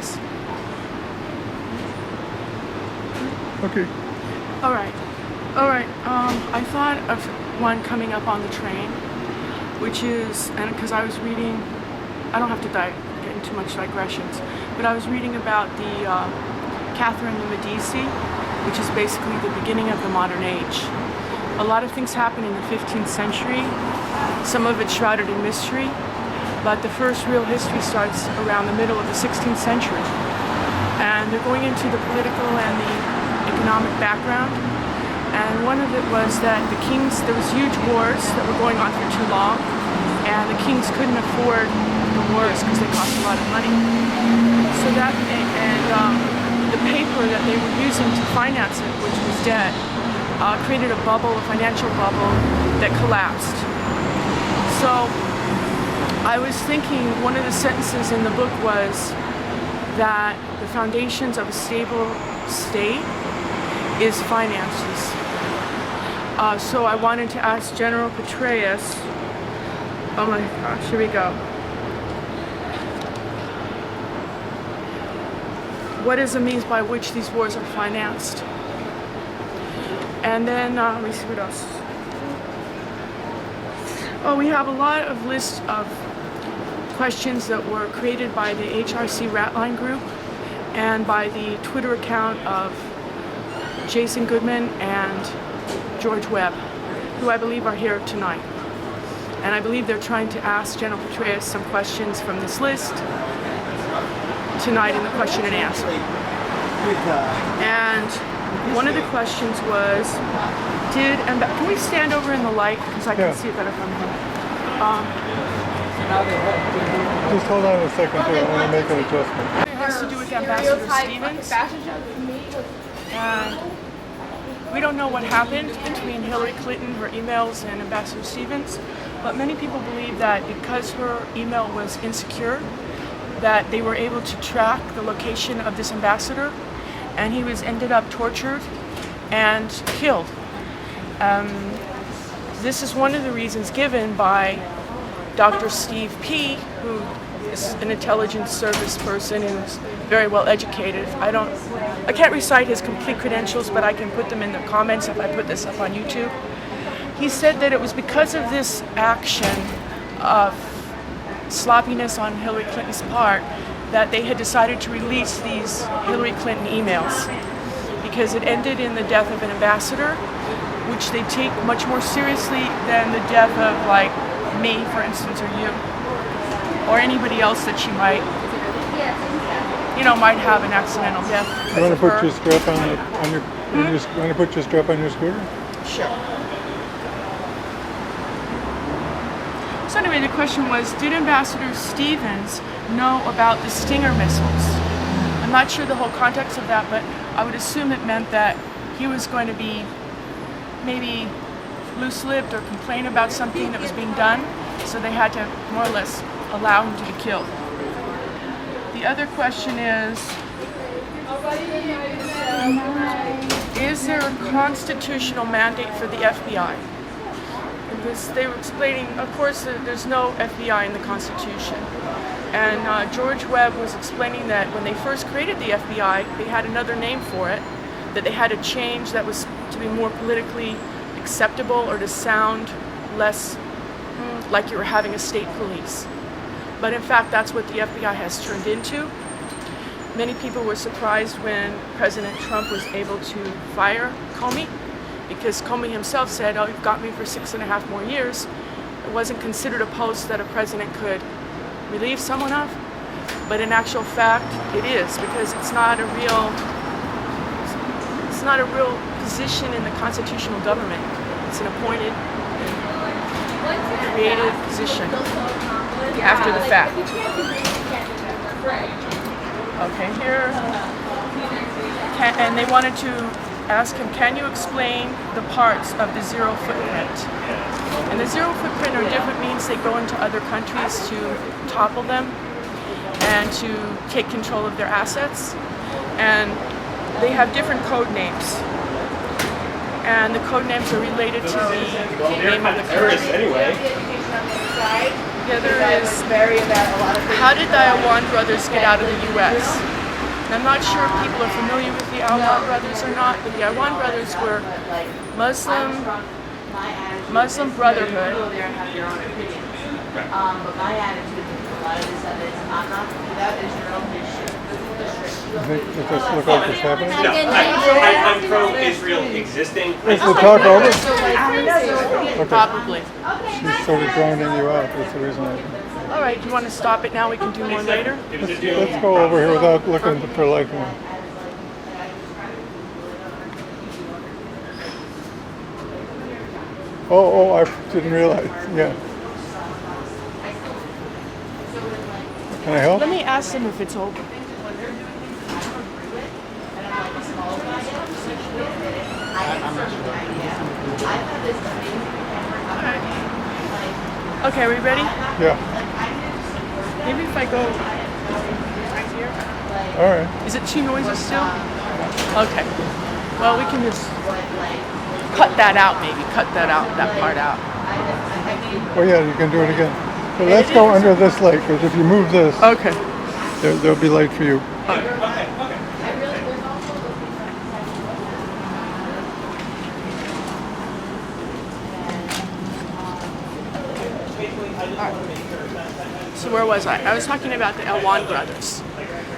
please. Okay. All right. I thought of one coming up on the train, which is, and because I was reading, I don't have to get into too much digressions, but I was reading about the Catherine de Medici, which is basically the beginning of the modern age. A lot of things happened in the 15th century, some of it shrouded in mystery, but the first real history starts around the middle of the 16th century. And they're going into the political and the economic background. And one of it was that there was huge wars that were going on for too long, and the kings couldn't afford the wars because they cost a lot of money. So that, the paper that they were using to finance it, which was debt, created a bubble, a financial bubble that collapsed. So I was thinking one of the sentences in the book was that the foundations of a stable state is finances. So I wanted to ask General Patreaus, oh my gosh, here we go. What is the means by which these wars are financed? And then, let me see what else. Oh, we have a lot of lists of questions that were created by the HRC Ratline group and by the Twitter account of Jason Goodman and George Webb, who I believe are here tonight. And I believe they're trying to ask General Petraeus some questions from this list tonight in the question and answer. And one of the questions was, can we stand over in the light? Because I can see it better from here. Just hold on a second here, I want to make an adjustment. It has to do with Ambassador Stevens. And we don't know what happened between Hillary Clinton, her emails, and Ambassador Stevens, but many people believe that because her email was insecure, that they were able to track the location of this ambassador, and he ended up tortured and killed. This is one of the reasons given by Dr. Steve P., who is an intelligence service person and is very well educated. I can't recite his complete credentials, but I can put them in the comments if I put this up on YouTube. He said that it was because of this action of sloppiness on Hillary Clinton's part that they had decided to release these Hillary Clinton emails, because it ended in the death of an ambassador, which they take much more seriously than the death of, like, me, for instance, or you, or anybody else that she might have an accidental death. You want to put your strap on your you want to put your strap on your scooter? Sure. So anyway, the question was, did Ambassador Stevens know about the Stinger missiles? I'm not sure the whole context of that, but I would assume it meant that he was going to be maybe loose-lipped or complain about something that was being done, so they had to more or less allow him to be killed. The other question is there a constitutional mandate for the FBI? Because they were explaining, of course, there's no FBI in the Constitution. And George Webb was explaining that when they first created the FBI, they had another name for it, that they had to change that was to be more politically acceptable or to sound less like you were having a state police. But in fact, that's what the FBI has turned into. Many people were surprised when President Trump was able to fire Comey, because Comey himself said, oh, you've got me for 6.5 more years. It wasn't considered a post that a president could relieve someone of, but in actual fact, it is, because it's not a real position in the constitutional government. It's an appointed, created position after the fact. Okay, here, and they wanted to ask him, can you explain the parts of the zero footprint? And the zero footprint or different means they go into other countries to topple them and to take control of their assets. And they have different code names. And the code names are related to the name of the country. Anyway. The other is, how did the Awan brothers get out of the U.S.? And I'm not sure if people are familiar with the Awan brothers or not, but the Awan brothers were Muslim Brotherhood. But my attitude with a lot of this stuff is I'm not without Israel. You think it just look like it's happening? No, I'm pro-Israel existing. Is the talk over? Okay. Probably. She's sort of drowning you out. That's the reason I... All right, do you want to stop it now? We can do more later. Let's go over here without looking for lightning. Oh, I didn't realize. Yeah. Can I help? Let me ask them if it's over. Okay, are we ready? Yeah. Maybe if I go right here. All right. Is it too noisy still? Okay. Well, we can just cut that out maybe. Cut that part out. Oh yeah, you can do it again. So let's go under this light, because if you move this, Okay. there'll be light for you. So where was I? I was talking about the Awan brothers.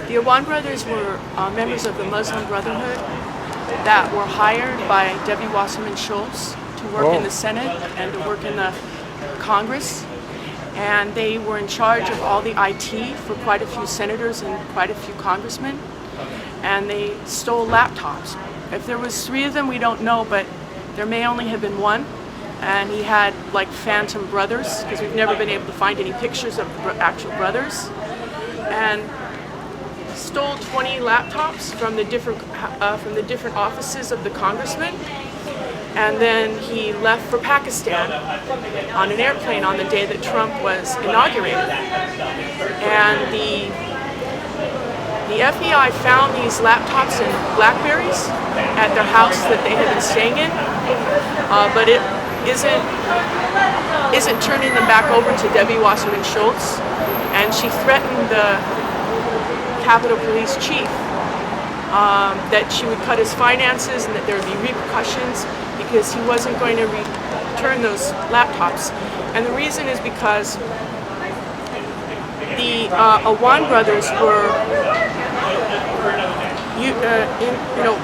The Awan brothers were members of the Muslim Brotherhood that were hired by W. Wasserman Schultz to work in the Senate and to work in the Congress. And they were in charge of all the IT for quite a few senators and quite a few congressmen. And they stole laptops. If there was 3 of them, we don't know, but there may only have been 1. And he had like phantom brothers, because we've never been able to find any pictures of the actual brothers. And stole 20 laptops from the different offices of the congressmen. And then he left for Pakistan on an airplane on the day that Trump was inaugurated. And the FBI found these laptops and Blackberries at their house that they had been staying in, but it isn't turning them back over to Debbie Wasserman Schultz, and she threatened the Capitol Police chief that she would cut his finances and that there would be repercussions because he wasn't going to return those laptops. And the reason is because the Awan brothers were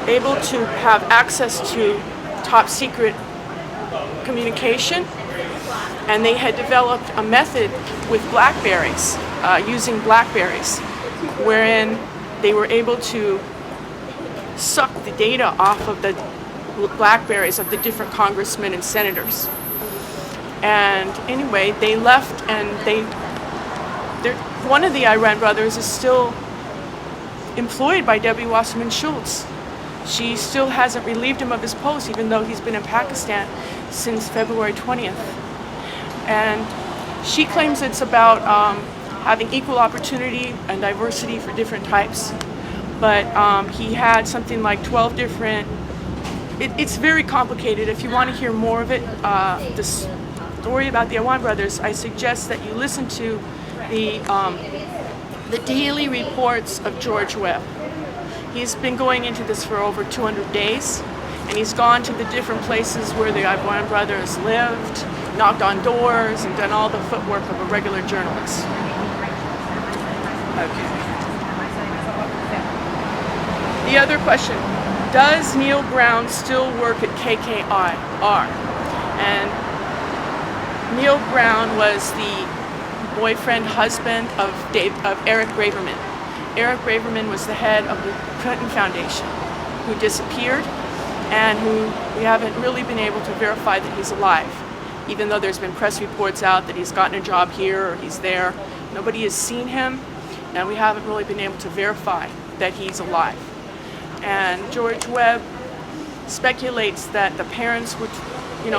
able to have access to top secret communication, and they had developed a method with Blackberries, using Blackberries, wherein they were able to suck the data off of the Blackberries of the different congressmen and senators. And anyway, they left, and one of the Iran brothers is still employed by Debbie Wasserman Schultz. She still hasn't relieved him of his post, even though he's been in Pakistan since February 20th. And she claims it's about having equal opportunity and diversity for different types. But he had something like 12 different, it's very complicated. If you want to hear more of it, the story about the Awan brothers, I suggest that you listen to the daily reports of George Webb. He's been going into this for over 200 days, and he's gone to the different places where the Awan brothers lived, knocked on doors, and done all the footwork of a regular journalist. Okay. The other question, does Neil Brown still work at KKR? And Neil Brown was the boyfriend, husband of Eric Braverman. Eric Braverman was the head of the Clinton Foundation, who disappeared and who we haven't really been able to verify that he's alive. Even though there's been press reports out that he's gotten a job here or he's there, nobody has seen him, and we haven't really been able to verify that he's alive. And George Webb speculates that the parents were,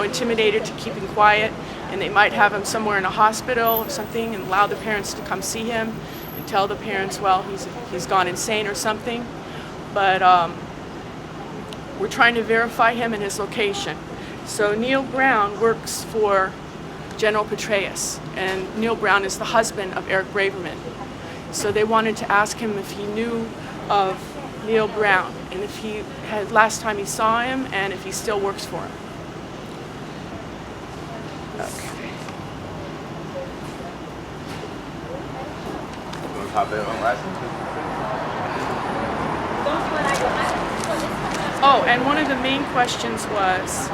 intimidated to keep him quiet, and they might have him somewhere in a hospital or something and allow the parents to come see him and tell the parents, well, he's gone insane or something. But we're trying to verify him and his location. So Neil Brown works for General Patreaus, and Neil Brown is the husband of Eric Braverman. So they wanted to ask him if he knew of Neil Brown, and if he had last time he saw him, and if he still works for him. Okay. Oh, and one of the main questions was,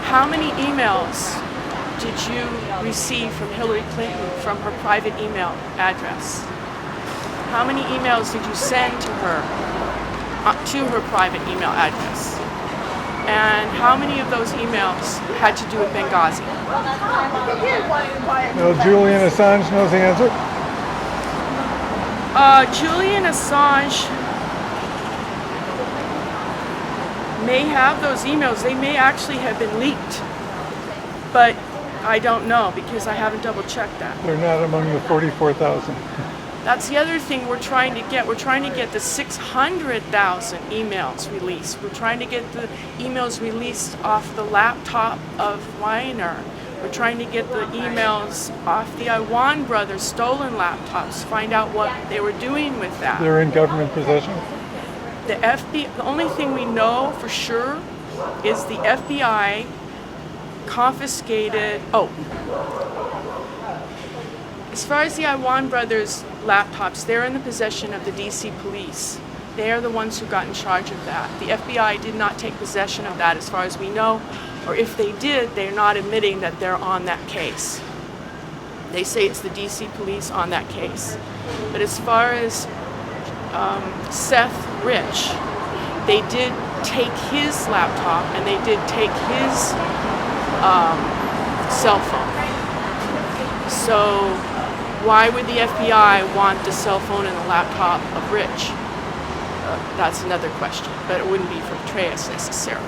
how many emails did you receive from Hillary Clinton from her private email address? How many emails did you send to her private email address? And how many of those emails had to do with Benghazi? Well, Julian Assange knows the answer. Julian Assange may have those emails. They may actually have been leaked, but I don't know because I haven't double checked that. They're not among the 44,000. That's the other thing we're trying to get. We're trying to get the 600,000 emails released. We're trying to get the emails released off the laptop of Weiner. We're trying to get the emails off the Iwan brothers' stolen laptops, find out what they were doing with that. They're in government possession? The FBI, the only thing we know for sure is the FBI confiscated, as far as the Iwan brothers' laptops, they're in the possession of the DC police. They are the ones who got in charge of that. The FBI did not take possession of that as far as we know, or if they did, they're not admitting that they're on that case. They say it's the DC police on that case. But as far as Seth Rich, they did take his laptop and they did take his cell phone. So why would the FBI want the cell phone and the laptop of Rich? That's another question, but it wouldn't be for Patreaus necessarily.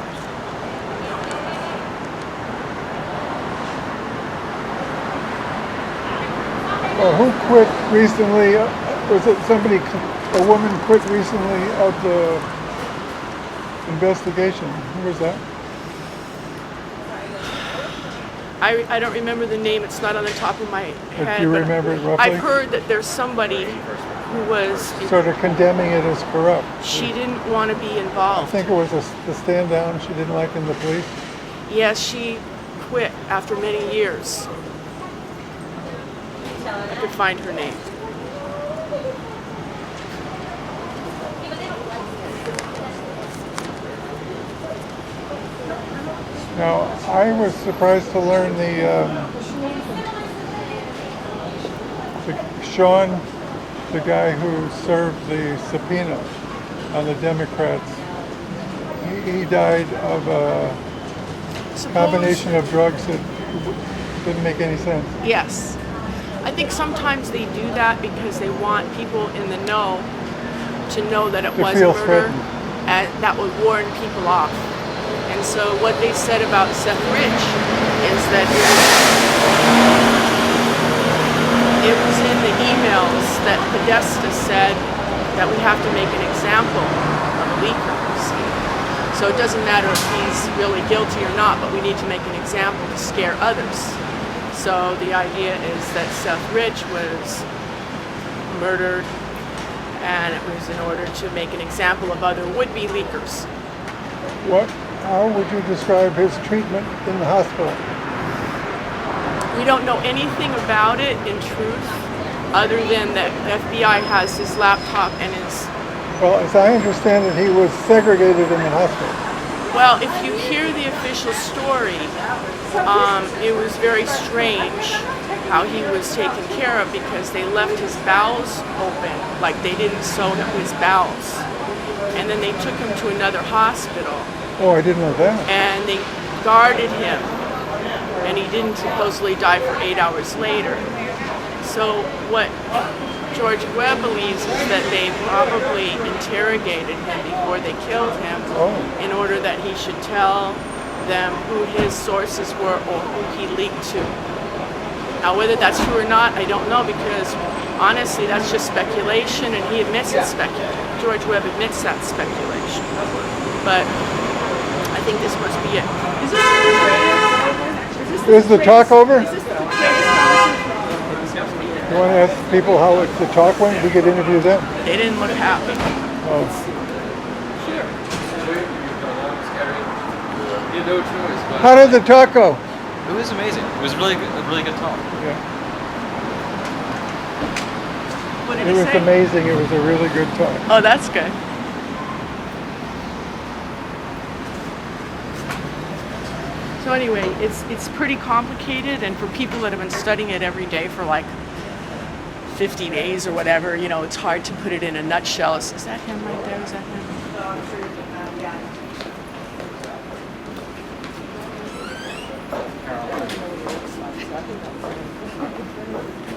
Well, who quit recently? Was it somebody, a woman quit recently of the investigation? Who was that? I don't remember the name. It's not on the top of my head. But you remember it roughly? I've heard that there's somebody who was Sort of condemning it as corrupt. she didn't want to be I involved. think it was the stand down she didn't like in the police. Yes, she quit after many years. I could find her name. Now, I was surprised to learn the Sean, the guy who served the subpoena on the Democrats, he died of a combination of drugs that didn't make any sense. Yes. I think sometimes they do that because they want people in the know to know that it To was feel murder, threatened. and that would warn people off. And so what they said about Seth Rich is that it was in the emails that Podesta said that we have to make an example of a leaker. So it doesn't matter if he's really guilty or not, but we need to make an example to scare others. So the idea is that Seth Rich was murdered, and it was in order to make an example of other would-be leakers. How would you describe his treatment in the hospital? We don't know anything about it in truth, other than that the FBI has his laptop and his... Well, as I understand it, he was segregated in the hospital. Well, if you hear the official story, it was very strange how he was taken care of because they left his bowels open, like they didn't sew his bowels. And then they took him to another hospital. Oh, I didn't know that. And they guarded him, and he didn't supposedly die for 8 hours later. So what George Webb believes is that they probably interrogated him before they killed him in order that he should tell them who his sources were or who he leaked to. Now, whether that's true or not, I don't know, because honestly, that's just speculation, and he admits it's speculation. George Webb admits that's speculation. But I think this must be it. Is this Is the talk over? Is this the Patreaus? You want to ask people how the talk went? We could interview them. They didn't look happy. Oh. How did the talk go? It was amazing. It was a really good talk. Yeah. What did It he was say? amazing. It was a really good talk. Oh, that's good. So anyway, it's pretty complicated, and for people that have been studying it every day for like 50 days or whatever, you know, it's hard to put it in a nutshell. Is that him right there? Is that him?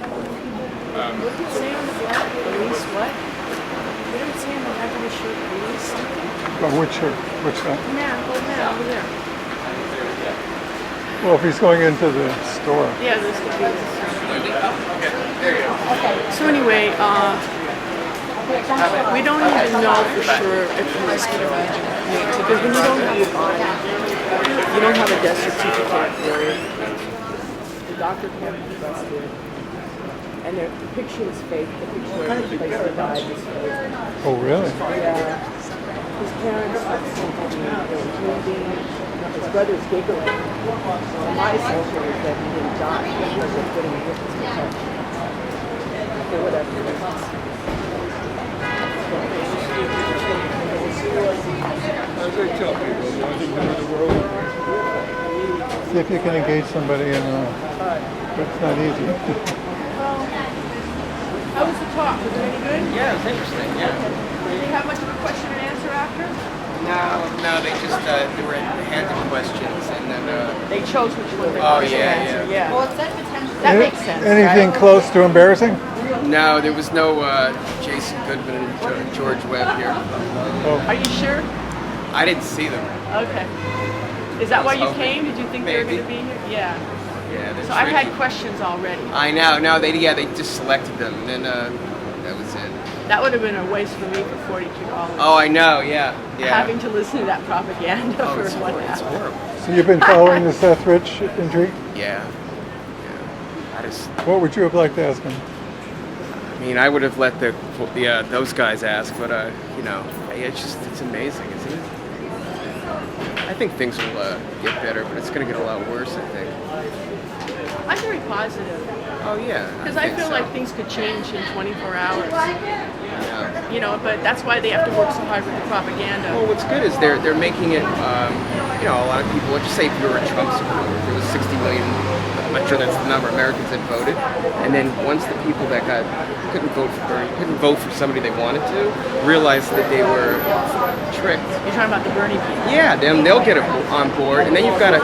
What did it say on the back? Police what? What did it say on the back of the shirt? Police something? Oh, which shirt? Which one? Man, over there. Well, if he's going into the store. Yeah, this could be. So anyway, we don't even know for sure if he's going to be because when you don't have a body, you don't have a death certificate for it. The doctor can't be trusted, and the picture is fake. The picture of the place he died is fake. Oh, really? Yeah. His parents had something, they were bleeding. His brother's giggling. And my assumption is that he didn't die. He was just getting a witness protection. For whatever reasons. See if you can engage somebody in but it's not easy. Well, how was the talk? Was it any good? Yeah, it was interesting. Yeah. Did you have much of a question and answer after? No, they just they were handed questions and then. They chose which one they Oh, wanted to yeah, answer. yeah. Well, it said potentially. That makes sense. Anything close to embarrassing? No, there was no Jason Goodman and George Webb here. Oh, Are you sure? I didn't see them. Okay. Is that why you hoping. came? Did you think they were Maybe. going to be here? Yeah. Yeah, they're So I've had tricky. questions already. I know. No, they just selected them and then that was it. That would have been a waste for me for $42. Oh, I know. Yeah. Having to listen to that propaganda Oh, for it's what horrible. It's happened. horrible. so you've been following the Seth Rich intrigue? Yeah. I just. What would you have liked to ask him? I mean, I would have let those guys ask, but you know, it's amazing, isn't it? I think things will get better, but it's going to get a lot worse, I think. I'm very positive Oh yeah. because I think feel so. like things could change in 24 hours. Yeah. You know, but that's why they have to work so hard with the propaganda. Well, what's good is they're making it. You know, a lot of people. Let's just say if you were a Trump supporter, there was 60 million. I'm not sure that's the number. Americans that voted, and then once the people that couldn't vote for Bernie, couldn't vote for somebody they wanted to, realized that they were tricked. You're talking about the Bernie people. Yeah, they'll get on board, and then you've got a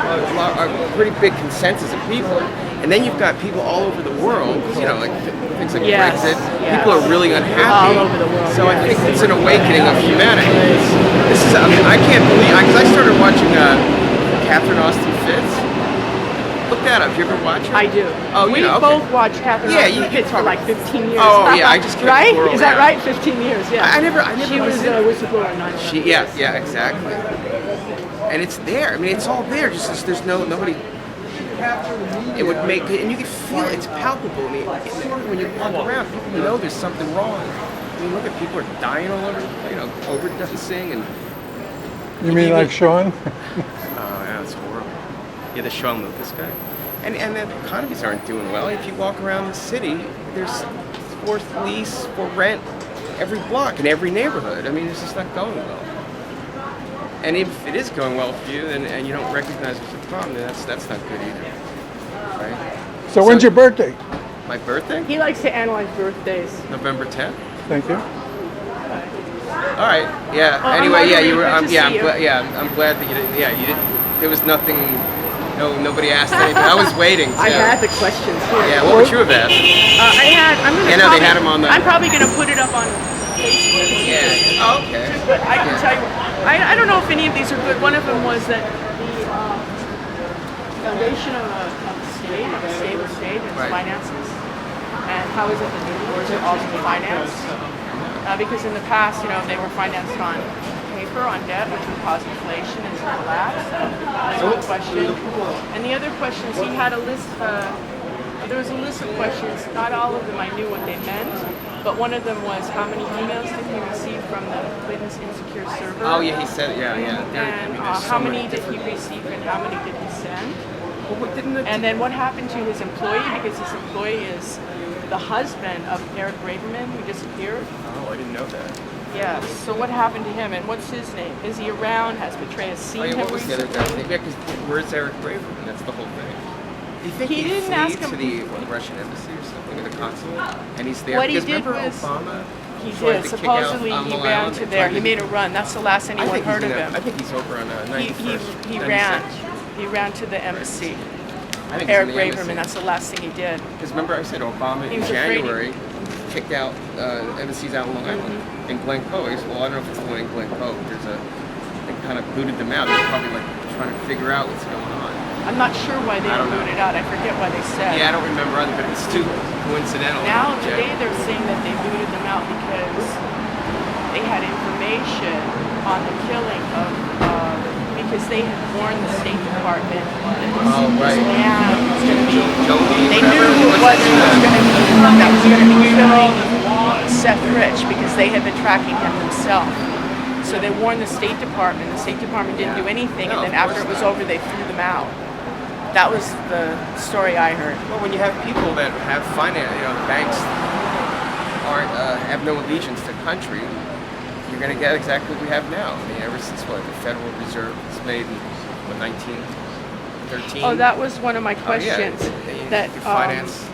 pretty big consensus of people, and then you've got people all over the world, you know, like things like Yes, Brexit. yes. People are really unhappy. All over the world, So I yes. think it's an awakening of humanity. This is, I can't believe, because I started watching Catherine Austin Fitz. Look that up. You ever watch her? I do. Oh, we you know, okay. both watched Catherine Yeah, Austin you Fitz for like 15 years. Oh, yeah, I just can't right? twirl, Is that yeah. right? 15 years. Yeah. I never She was listened. a whistleblower. Yeah, exactly. And it's there. I mean, it's all there. Just there's nobody. It would make, and you can feel it. It's palpable. I mean, when you walk around, people know there's something wrong. I mean, look at people are dying all over, you know, overdosing and. You mean like Sean? Oh, yeah, it's horrible. Yeah, the Sean Lucas guy. And the economies aren't doing well. If you walk around the city, there's for lease, for rent, every block in every neighborhood. I mean, it's just not going well. And if it is going well for you, and you don't recognize it's a problem, then that's not good either, right? So when's your birthday? My birthday? He likes to analyze birthdays. November 10th. Thank you. All right. Yeah. Oh, I'm anyway, yeah, Marguerite. you were. Good to see you. I'm glad that you didn't. Yeah, you didn't. There was nothing. No, nobody asked anything. I was waiting. I too. had the questions here. Yeah. What would you have asked? I'm gonna. Yeah, no, they probably- had 'em on the- I'm probably gonna put it up on Facebook. Yeah. Oh, okay. But I can Yeah. tell you, I don't know if any of these are good. One of them was that the foundation of a state, of a stable state, and its Right. finances, and how is it that the boards are also financed? Because in the past, you know, they were financed on paper on debt, which would cause inflation and collapse. That's one question. And the other questions, he had a list. There was a list of questions. Not all of them I knew what they meant, but one of them was how many emails did he receive from the Clinton's insecure server? Oh yeah, he said yeah. And how many did he receive and how many did he send? Well, and then what happened to his employee? Because his employee is the husband of Eric Braverman, who disappeared. Oh, I didn't know that. Yes. So what happened to him, and what's his name? Is he around? Has Patreaus seen him What was the other recently? guy's name? Yeah, because where's Eric Braverman? That's the whole thing. Do you think He didn't ask to him- the Russian embassy or something, or the consulate, and he's there? What he Because did remember was- Obama? He tried did. to kick out, Supposedly he Long ran Island to and there. tried He to- made a run. That's the last I anyone think heard he's of in him. I think he's over on 91st. He 96th. ran. He ran to the embassy. I think Eric he's in the embassy. Braverman. That's the last thing he did. Because remember I said Obama He in was afraid he- January kicked out embassies out in Long Island. In Glen Cove. He said, well, I don't know if it's the one in Glen Cove. They kind of booted them out. They're probably like trying to figure out what's going on. I'm not sure why they I don't know. booted out. I forget why they said. Yeah, I don't remember either, but it's too coincidental. Now Yeah. today they're saying that they booted them out because they had information on the killing of because they had warned the State Department that this Oh, right. man was going to be. Jody, They whatever. knew it was going to be killing Seth Rich because they had been tracking him themselves. So they warned the State Department. The State Department didn't do anything, No, and then of after it course was not. over, they threw them out. That was the story I heard. Well, when you have people that have finance, the banks aren't have no allegiance to country, you're going to get exactly what we have now. I mean, ever since the Federal Reserve was made in 1913. Oh, that was one of my Oh, yeah. questions. They That finance.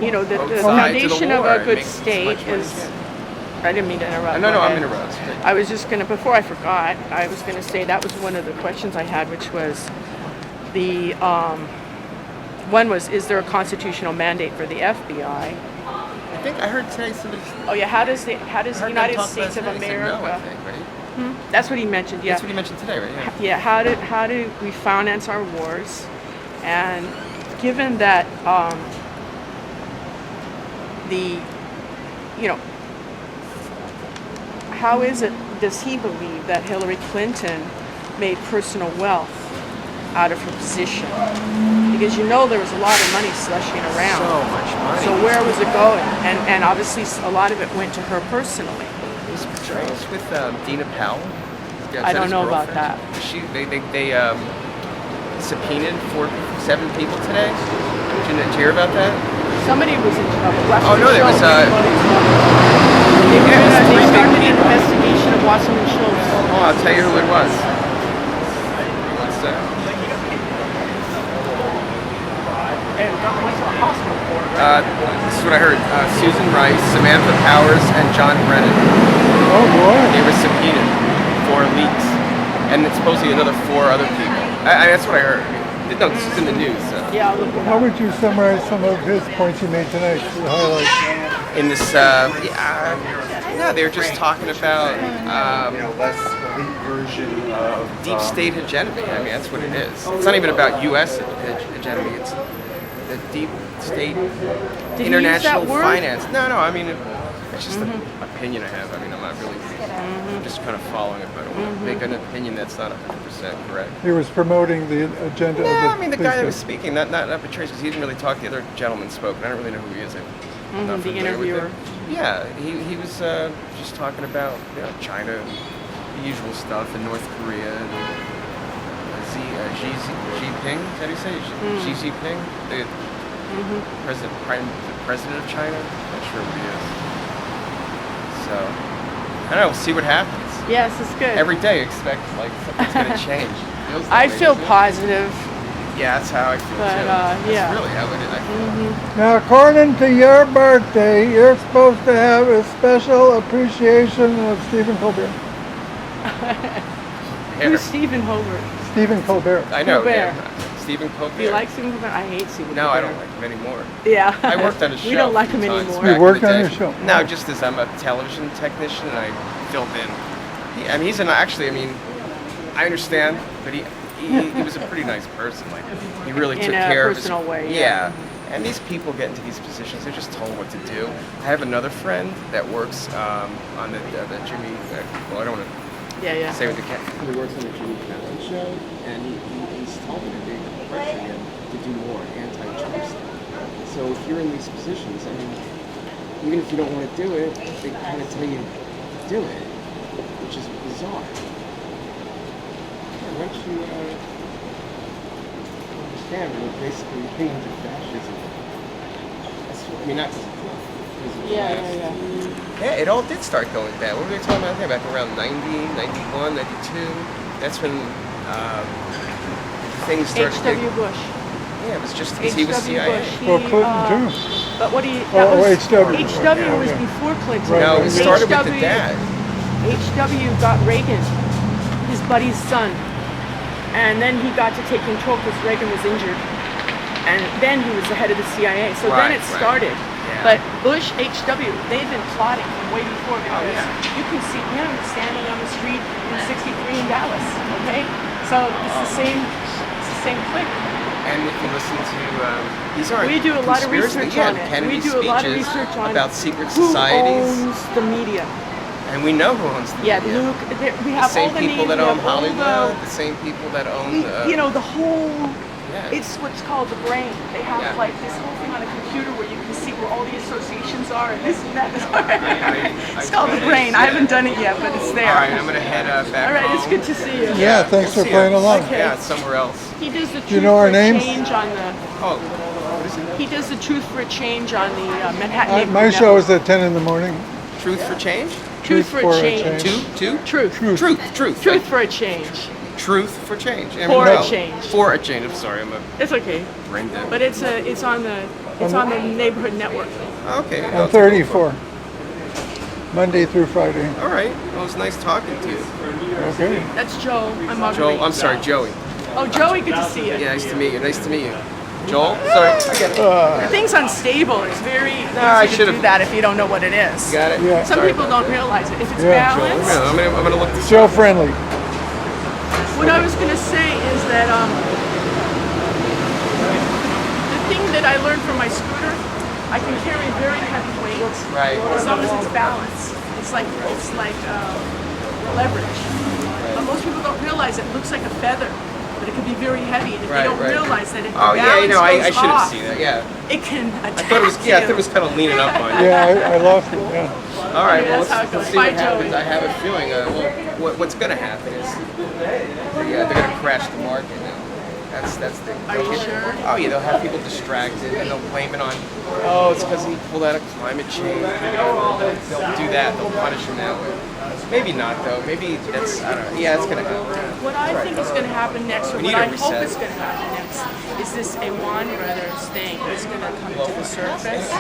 the both sides of the foundation of war. a It good makes as state much money is. as you I didn't mean to interrupt. No, Go I'm ahead. interrupting. I was just gonna, before I forgot, I was gonna say that was one of the questions I had, which was the one was, is there a constitutional mandate for the FBI? I think I heard today somebody. Oh yeah, how does the I heard them United talk States of last night. They said America? No, I think, right? That's what he mentioned. Yeah. That's what he mentioned today, right? Yeah. Yeah, how do we finance our wars? And given that how does he believe that Hillary Clinton made personal wealth out of her position? Because there was a lot of money slushing around. So much money. So where was it going? And obviously a lot of it went to her personally. Is Patreaus with Dina Powell? Is I that don't his know about girlfriend? They subpoenaed 7 people today. Did you hear about that? Somebody was in trouble. Oh, no, there was, They yeah, it was 3 big started an people. investigation of Wasserman Schultz. Oh, I'll tell you who it was. What's that? This is what I heard. Susan Rice, Samantha Powers, and John Brennan. Oh boy. They were subpoenaed for leaks. And it's supposedly another 4 other people. That's what I heard. No, this is in the news. Yeah, I'll look it How up. would you summarize some of his points he made tonight? The highlights. In this, they were just talking about less elite version of deep state hegemony. I mean, that's what it is. It's not even about U.S. hegemony. It's the deep state Did he use international that word? finance. No, I mean, it's just an opinion I have. I mean, I'm not really I'm just kind of following it, but I don't want to make an opinion that's not 100% correct. He was promoting the agenda No, of the I mean, the guy that was police. speaking, not Patreaus, because he didn't really talk. The other gentleman spoke, and I don't really know who he is. I'm not the familiar with interviewer. him. Yeah, he was just talking about China, the usual stuff, and North Korea, and Xi Jinping. Is that how you say it? Xi Jinping, the president of China. Not sure who he is. So I don't know. We'll see what happens. Yes, it's good. Every day, expect something's going to change. Feels that I way, feel doesn't it? positive. Yeah, that's how I feel But, too. yeah. That's really how it is. I feel. Now, according to your birthday, you're supposed to have a special appreciation of Stephen Colbert. Who's Stephen Hobart? Stephen Colbert. I know. Colbert. Yeah. Stephen Colbert. Do you like Stephen Colbert? I hate Stephen No, Colbert. I don't like him anymore. Yeah. I worked on his show. We don't like a few him times anymore. back You worked in the on day. his show? No, just as I'm a television technician and I filled in. He's actually, I understand, but he was a pretty nice person. Like, he really In took a care of his... personal way, Yeah. And these people get into these positions, they're just told what to do. I have another friend that works on the Jimmy, well, I don't want to Yeah. Same with the cat. He works on the Jimmy Fallon show, and he's talking a big push again to do more anti-Trump stuff. So if you're in these positions, I mean, even if you don't want to do it, they kind of tell you to do it, which is bizarre. Yeah, once you understand that we're basically leaning into fascism, I mean, not because of Trump. Yeah, it all did start going bad. What were we talking about here? Back around 90, 91, 92. That's when things started. H.W. Bush. Yeah, it was just because he was H.W. CIA. Bush. Well, Clinton too. But what do you? H.W. H.W. was Yeah. before Clinton. Right. No, it started with the dad. H.W. got Reagan, his buddy's son, and then he got to take control because Reagan was injured, and then he was the head of the CIA. So then it started. Yeah. But Bush, H.W., they've been plotting from way before because you can see him standing on the street in 63 in Dallas. Okay, so it's the same clique. And if you listen to these aren't We do a lot of conspiracy- research yeah, on it. Kennedy We do a lot of speeches research on about secret who societies, owns the media. and we know who owns the Yeah, media. Luke. We The have same all the people names. that we own have all Hollywood, the same people that own you know, the whole. yeah. It's what's called the brain. They have Yeah. like this whole thing on a computer where you can see where all the associations are and this and that. It's called the brain. I haven't done it yet, but it's there. All right, I'm gonna head back All right, home. it's good to see you. Yeah, thanks for see playing ya. along. Okay. Yeah, it's somewhere else. He does the Do you truth know our for names? change on the. Oh, what is it? He does the truth for a change on the Manhattan. Neighborhood My show Network. is at 10 in the morning. Truth for change? Truth for a change. Two? Truth. Truth. Truth for a change. Truth for change. I mean, For no. a change. For a change. I'm sorry, I'm a It's okay, brain dead. but it's on the neighborhood network. Okay. On 34. Monday through Friday. All right. Well, it was nice talking to you. Okay. That's Joe. I'm Marguerite. Joel, I'm sorry, Joey. Oh, Joey, good to see you. Yeah, nice to meet you. Nice to meet you. Joel? Sorry. I get it. The thing's unstable. It's very I easy to should've- do that if you don't know what it is. You got it? Yeah. Some Sorry people about don't realize it. If it's Yeah. balanced, that. I'm gonna look this Show friendly. what I was going to say is that the thing that I learned from my scooter, I can carry very heavy weights Right. as long as it's balanced. It's like leverage. But most people don't realize it looks like a feather, but it can be very heavy. And if Right, they don't right. realize that if the Oh, yeah, balance you know, I goes should have off, seen that, yeah. it can attack I thought it was, yeah, I thought you. it was kind of leaning up on you. Yeah, I lost it. Yeah. All right, Yeah, well, that's how it let's goes. see Bye, what happens. Joey. I have a feeling, what's going to happen is they're going to crash the market now. That's the. Are you sure? Oh yeah, they'll have people distracted and they'll blame it on, oh, it's because he pulled out of climate change. They'll do that. They'll punish him that way. Maybe not though. Maybe that's, I don't know. Yeah, it's going to happen. What I think is going to happen next, or We what need I a hope reset. is going to happen next, is this Awan Brothers thing is going to come to the surface.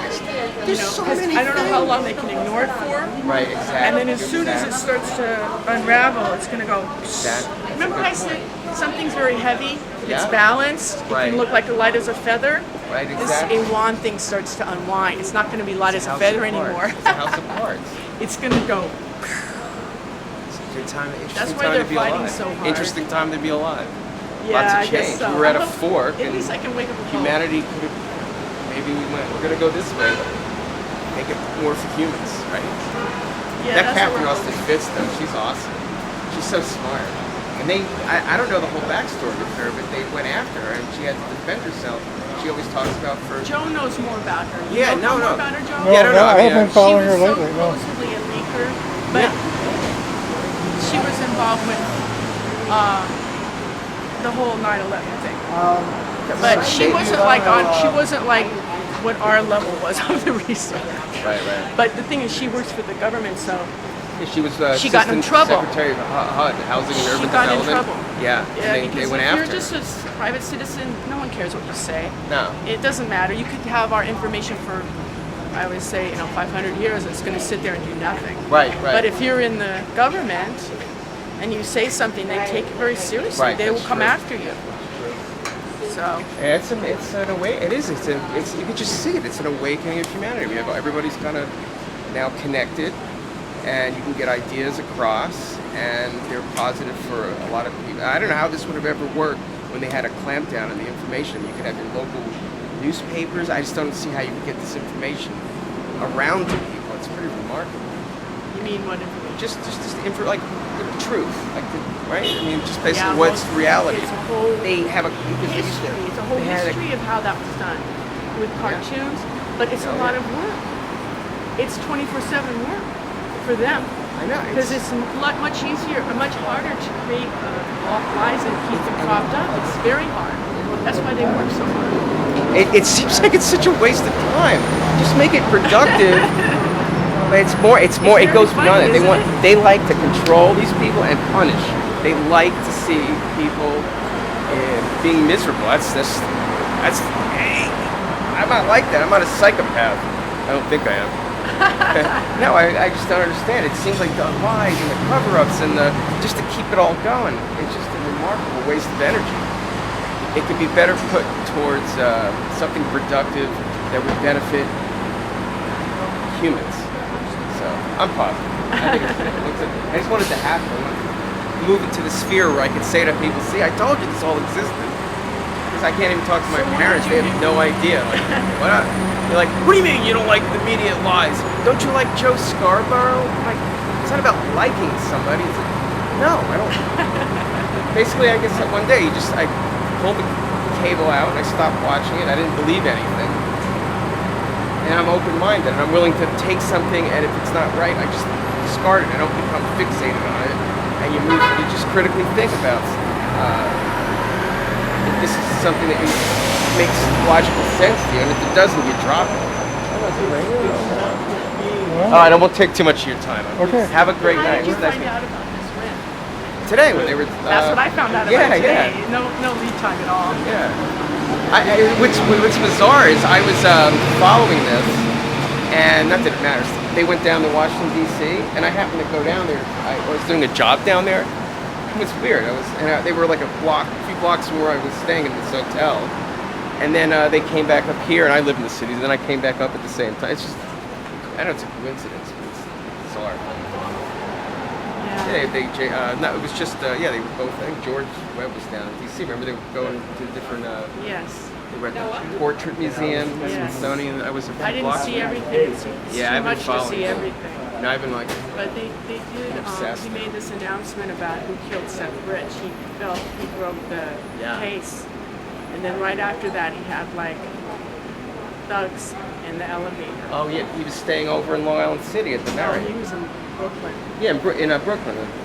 You know, 'cause I don't know how long they can ignore it for. Right, exactly. And then as soon as it starts to unravel, it's going to go. Exactly. Remember I said something's very heavy, it's Yeah. balanced, it Right. can look like light as a feather. Right, This exactly. Awan thing starts to unwind. It's not going to be light as a House feather of Cards. anymore. It's a house of cards. It's going to go. It's a good time. Interesting That's why time they're to be fighting alive. so hard. Interesting time to be alive. Yeah, Lots of I guess change. so. We were at I a hope- fork, At and least I can wake up and hope. humanity could have. Maybe we're going to go this way. Make it more for humans, right? Yeah, That that's what we're Patreaus hoping. that fits though, she's awesome. She's so smart. And I don't know the whole backstory with her, but they went after her and she had to defend herself. She always talks about first. Joe knows more about her. You Yeah, know no, more no. about her, Joe? No, Yeah, I don't know. I I mean, haven't been She following was her so lately. No. supposedly a leaker, but she was involved with the whole 9/11 thing. But she wasn't like what our level was of the research. Right. But the thing is, she works for the government, so Yeah, she was She got in Assistant trouble. Secretary of HUD, Housing and She Urban got in Development. trouble. Yeah, yeah. and they Because went if after you're just her. a private citizen, no one cares what you say. No. It doesn't matter. You could have our information for, I would say, 500 years. It's going to sit there and do nothing. Right. But if you're in the government and you say something, they take it very seriously. Right, They will that's come true. after you. So It's an away. It is. It's you can just see it. It's an awakening of humanity. We have everybody's kind of now connected, and you can get ideas across, and they're positive for a lot of people. I don't know how this would have ever worked when they had a clampdown on the information. You could have your local newspapers. I just don't see how you could get this information around to people. It's pretty remarkable. you mean what information? just like the truth, like right? I mean, just basically Yeah, what's well, reality. It's a whole They have a because they used to- history. It's a whole they had history of how that was done with cartoons, but it's a lot of work. It's 24/7 work for them. I know Because it's much easier, much harder to create lies and keep them propped up. It's very hard. That's why they work so hard. it seems like it's such a waste of time. Just make it productive. But it's more. It goes very beyond funny, it. isn't it? They like to control these people and punish. They like to see people being miserable. That's. Hey, I'm not like that. I'm not a psychopath. I don't think I am. No, I just don't understand. It seems like the lies and the cover-ups and just to keep it all going. It's just a remarkable waste of energy. It could be better put towards something productive that would benefit humans. So I'm positive. I just wanted to happen. I wanted to move into the sphere where I could say to people, "See, I told you this all existed." Because I can't even talk to my parents; they have no idea. Like, what? They're like, "What do you mean you don't like the media lies? Don't you like Joe Scarborough?" Like, it's not about liking somebody. It's like, no, I don't. Basically, I guess that one day I pulled the cable out and I stopped watching it. I didn't believe anything. And I'm open-minded, and I'm willing to take something, and if it's not right, I just discard it. I don't become fixated on it. And you just critically think about if this is something that makes logical sense to you, and if it doesn't, you drop it. All right, I won't take too much of your time. Okay. Have a great How night. did you It was nice find meeting out about this rent? you. Today, when they were. That's what I found out about today. No lead time at all. Yeah. What's bizarre is I was following this, and not that it matters. They went down to Washington D.C. and I happened to go down there. I was doing a job down there. It was weird. They were like a few blocks from where I was staying in this hotel, and then they came back up here, and I live in the city. And then I came back up at the same time. It's just, I know it's a coincidence, but it's bizarre. Yeah. No, it was just they were both. I think George Webb was down in D.C. Remember they were going to different. Yes. They were at the Portrait Museum, Yes. Smithsonian. I was a few I didn't blocks see away. everything. It's Yeah, too I've been much to following see it. everything. And I've been like, But they did. Obsessed. He made this announcement about who killed Seth Rich. He broke the Yeah. case, and then right after that, he had like thugs in the elevator. oh yeah, he was staying over in Long Island City at the No, Marriott. he was in Brooklyn. Yeah, in Brooklyn,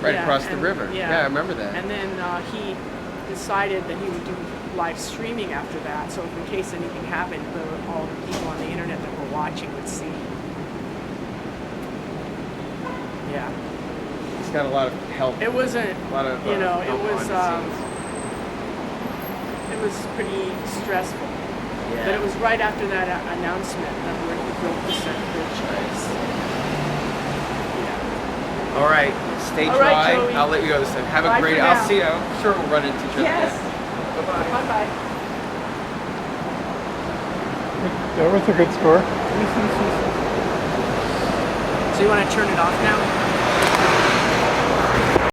right Yeah, across the and- river. yeah. I remember that. And then he decided that he would do live streaming after that, so if in case anything happened, all the people on the internet that were watching would see. Yeah. He's got a lot of help. It wasn't, A lot of it help was, behind the scenes. it was pretty stressful. Yeah. But it was right after that announcement of where he broke the Seth Rich case. Yeah. All right, stay All dry. right, Joey. I'll let you go this time. Have a Bye great. for I'll now. see you. I'm sure we'll run into each other. Yes. Bye bye. Bye-bye. That was a good score. So you want to turn it off now?